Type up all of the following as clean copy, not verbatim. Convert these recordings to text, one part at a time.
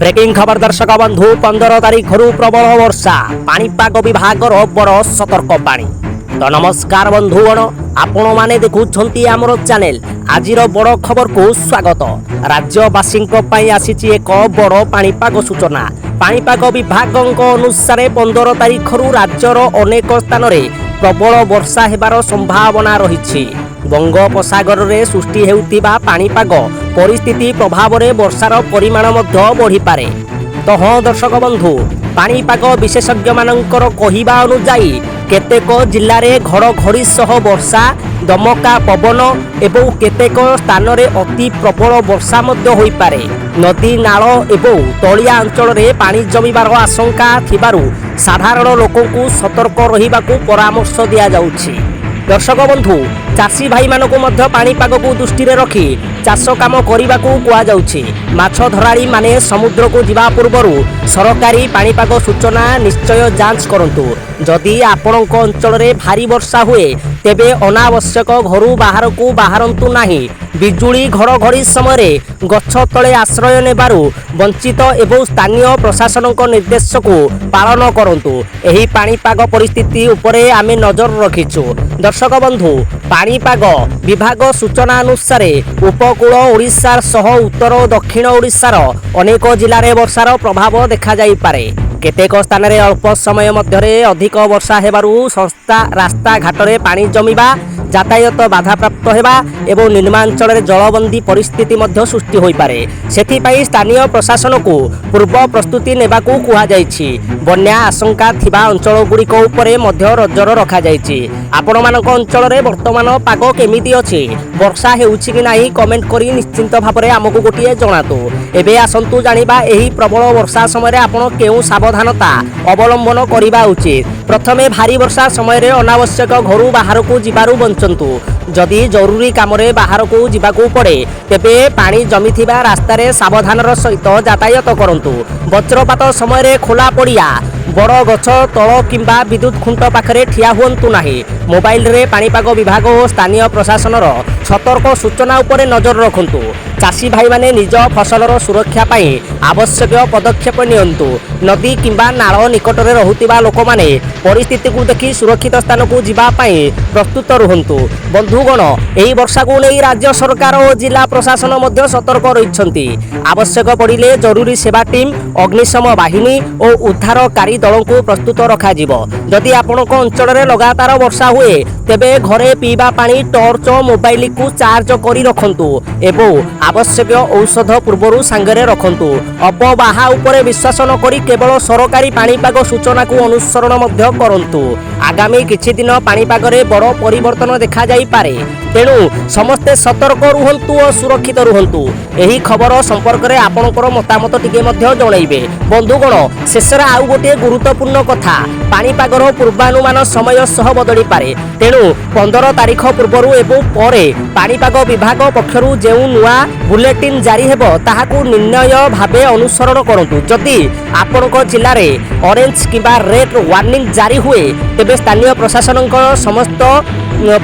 Breaking खबर दर्शक बंधु 15 तारीख प्रबल वर्षा पाणीपाग विभाग बड़ सतर्कवाणी। तो नमस्कार बंधुगण, आपण माने देखुछंती हमर चैनल। आजिर बड़ खबर को स्वागत। राज्यवासी आसी एक बड़ पाणीपाग सूचना। पाणीपाग विभाग अनुसार 15 तारीख राज्यर अनेक स्थान रे प्रबल वर्षा हेबार संभावना रही। बंगोपसागर रे सृष्टि हेउतिबा पाणीपाग परिस्थिति प्रभाव रे वर्षार परिमाण मध्य बढ़ी पारे। तो हाँ दर्शक बंधु, पाणीपाग विशेषज्ञ मानकर कहिबा अनुसार केतेक जिल्ला रे घड़घड़ी सह वर्षा, दमका पवन एवं केतेक स्थान रे अति प्रबल वर्षा मध्य होई पारे। नदी नाल एवं तलिया अंचल रे पानी जमिबार आशंका थिबारु साधारण लोकंकु सतर्क रहिबाकु परामर्श दिया जाउछि। दर्शक बंधु, चाषी भाई मानकु मध्य पाणीपाग को दृष्टि रे रखी चाष काम करने को कहुछि। माछ धराड़ी माने समुद्र को जिबा पूर्वरु सरकारी पाणीपाग सूचना निश्चय जांच करंतु। जदि आपणक अंचल रे भारी वर्षा हुए तेबे अनावश्यक घरु बाहर को बाहरंतु नाही। बिजुली घड़घड़ी समय गछ तले आश्रय नेबारु वंचित एवं स्थानीय प्रशासन निर्देश को पालन करंतु। एही पाणीपाग परिस्थिति उपरे आमे नजर रखिछु। दर्शक बंधु, पाणीपाग विभाग सूचना अनुसार उपकूल ओडिशा सह उत्तर और दक्षिण ओडिशार अनेक जिले में वर्षार प्रभाव देखा जाई पारे। केतेक स्थान में अल्प समय मध्य अधिक वर्षा हेबारु संस्था रास्ता घाट में पानी जमिबा, यातायात बाधा प्राप्त हेबा एवं निम्नांचल में जलबंदी परिस्थिति मध्य सृष्टि होई पारे। सेथिपाई स्थानीय प्रशासन को पूर्व प्रस्तुति नेबाकू कुहा जायछि। बन्या आशंका थिबा अंचल गुड़िक उपरे मध्य नजर रखा जायछि। आपण मानक अंचल में वर्तमान पाग केमिति अछि, वर्षा हेउछि कि नाही, कमेंट करी निश्चिंत भाबरे हमकु गोटिए जणातु। एबे आसंतु जानिबा एही प्रबल वर्षा समय आपण केउ सावधानता अवलंबन करिबा उचित। प्रथमे भारी वर्षा समय अनावश्यक घरु बाहर को जिबारु बंचंतु। जदि जरूरी काम रे बाहर को जिबाकू पड़े तेबे पानी जमिथिबा रास्ता रे सावधानर सहित यातायात करंतु। वज्रपात समय खोला पड़िया, बड़ गछ तल किंबा विद्युत खुंट पाखरे ठिया हुअंतु नाही। मोबाइल रे पाणीपाग विभाग और स्थानीय प्रशासनर सतर्क सूचना उपरे नजर रखंतु। चाषी भाई माने निज फसलर सुरक्षा पाई आवश्यक पदक्षेप नियंतु। नदी किंबा नाल निकट रे रहुतिबा लोक माने परिस्थिति को देखि सुरक्षित स्थान को जिबा पाई प्रस्तुत रुहंतु। बंधुगण, एही वर्षा को नहीं राज्य सरकार और जिला प्रशासन मध्य सतर्क रहिछंती। आवश्यक पड़िले जरूरी सेवा टीम, अग्निशम बाहिनी और उद्धारकारी दल को प्रस्तुत रखा जिवो। जदि आपणक अंचल रे लगातार वर्षा हुए तेबे घरे पीवा पानी, टॉर्च, मोबाइल को चार्ज करी रखंतु एवं आवश्यक औषध पूर्वरु सांगरे रखंतु। अपवाहा उपरे विश्वास न करी केवल सरकारी पाणीपाग सूचना को अनुसरण मध्य करंतु। आगामी किछि दिन पाणीपाग रे बड़ परिवर्तन देखा जाई पारे। तेणु समस्ते सतर्क रुहंतु और सुरक्षित रुहंतु। एही खबर संपर्क रे आपणकर मतामत टिके मध्य जणाइबे। बंधुगण, शेषरे आउ गोटे गुरुत्वपूर्ण कथा, पाणीपागर पूर्वानुमान समय सह बदली पारे। तेणु 15 तारीख पूर्वरु एवं परे पाणीपाग विभाग पक्षरु जेउ नुआ बुलेटिन जारी हेबो ताहाकू निर्णय भाबे अनुसरण करंतु। जदि आपणक जिल्ला रे ऑरेंज किंबा रेड वार्निंग जारी हुए तेबे स्थानीय प्रशासन समस्त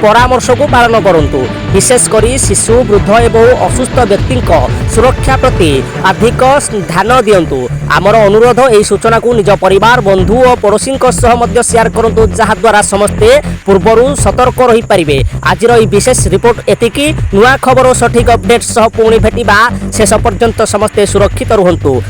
परामर्श को पालन करंतु। विशेषकर शिशु, वृद्ध एवं असुस्थ व्यक्ति सुरक्षा प्रति अधिक ध्यान दियंतु। आमर अनुरोध, एही सूचना को निज परिवार, बंधु और पड़ोसी सह मध्य शेयर करंतु, जहा द्वारा समस्ते पूर्वरु सतर्क रही पारिबे। आजिर ई विशेष रिपोर्ट एतिकी। नुआ खबर और सठिक अपडेट सह पुणी भेटिबा। शेष पर्यंत समस्ते सुरक्षित रुहंतु।